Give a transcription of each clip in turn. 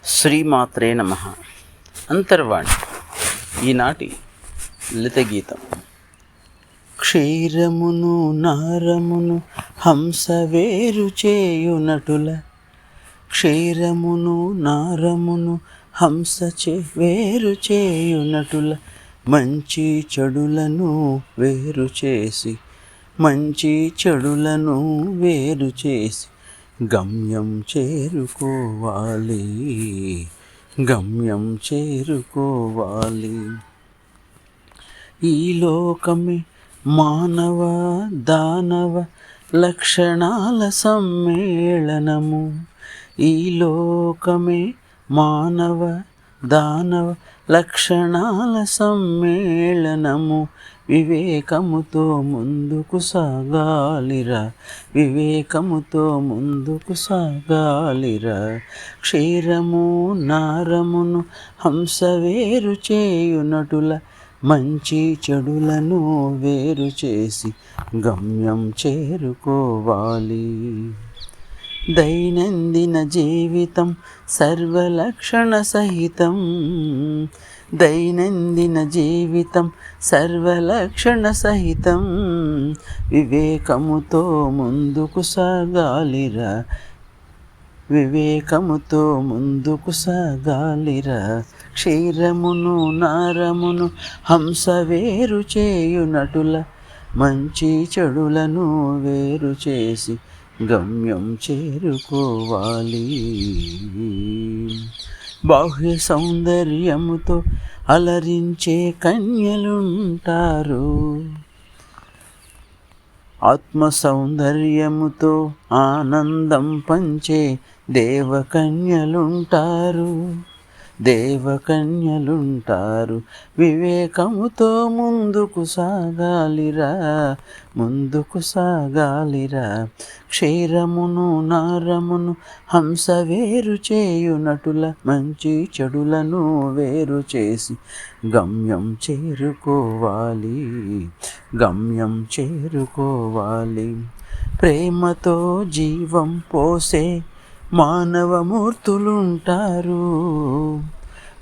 శ్రీమాత్రే నమః. అంతర్వాణి ఈనాటి లలిత గీతం. క్షీరమును నారమును హంస వేరు చేయునటుల, క్షీరమును నారమును హంస వేరు చేయునటుల, మంచి చెడులను వేరు చేసి, మంచి చెడులను వేరు చేసి గమ్యం చేరుకోవాలి, గమ్యం చేరుకోవాలి. ఈ లోకమే మానవ దానవ లక్షణాల సమ్మేళనము, ఈ లోకమే మానవ దానవ లక్షణాల సమ్మేళనము. వివేకముతో ముందుకు సాగాలిరా, వివేకముతో ముందుకు సాగాలిరా. క్షీరము నారమును హంస వేరు చేయునటుల, మంచి చెడులను వేరు చేసి గమ్యం చేరుకోవాలి. దైనందిన జీవితం సర్వలక్షణ సహితం, దైనందిన జీవితం సర్వలక్షణ సహితం. వివేకముతో ముందుకు సాగాలిరా, వివేకముతో ముందుకు సాగాలిరా. క్షీరమును నారమును హంస వేరు చేయునటుల, మంచి చెడులను వేరు చేసి గమ్యం చేరుకోవాలి. బాహ్య సౌందర్యముతో అలరించే కన్యలుంటారు, ఆత్మ సౌందర్యముతో ఆనందం పంచే దేవకన్యలుంటారు, దేవకన్యలుంటారు. వివేకముతో ముందుకు సాగాలిరా, ముందుకు సాగాలిరా. క్షీరమును నారమును హంస వేరు చేయునటుల, మంచి చెడులను వేరు చేసి గమ్యం చేరుకోవాలి, గమ్యం చేరుకోవాలి. ప్రేమతో జీవం పోసే మానవమూర్తులుంటారు,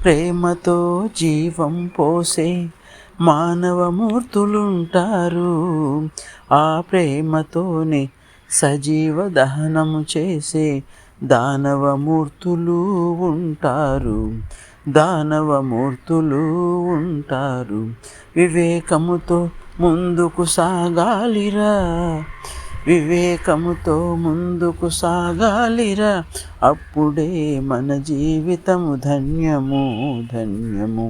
ప్రేమతో జీవం పోసే మానవమూర్తులుంటారు. ఆ ప్రేమతోనే సజీవ దహనము చేసే దానవమూర్తులు ఉంటారు, దానవమూర్తులు ఉంటారు. వివేకముతో ముందుకు సాగాలిరా, వివేకముతో ముందుకు సాగాలిరా. అప్పుడే మన జీవితము ధన్యము, ధన్యము.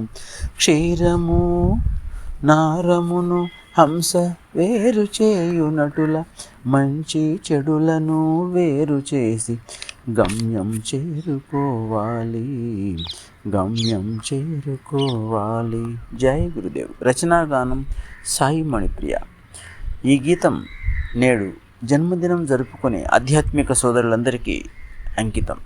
క్షీరము నారమును హంస వేరు చేయునటుల, మంచి చెడులను వేరు చేసి గమ్యం చేరుకోవాలి, గమ్యం చేరుకోవాలి. జై గురుదేవ్. రచనాగానం సాయి మణిప్రియ. ఈ గీతం నేడు జన్మదినం జరుపుకునే ఆధ్యాత్మిక సోదరులందరికీ అంకితం.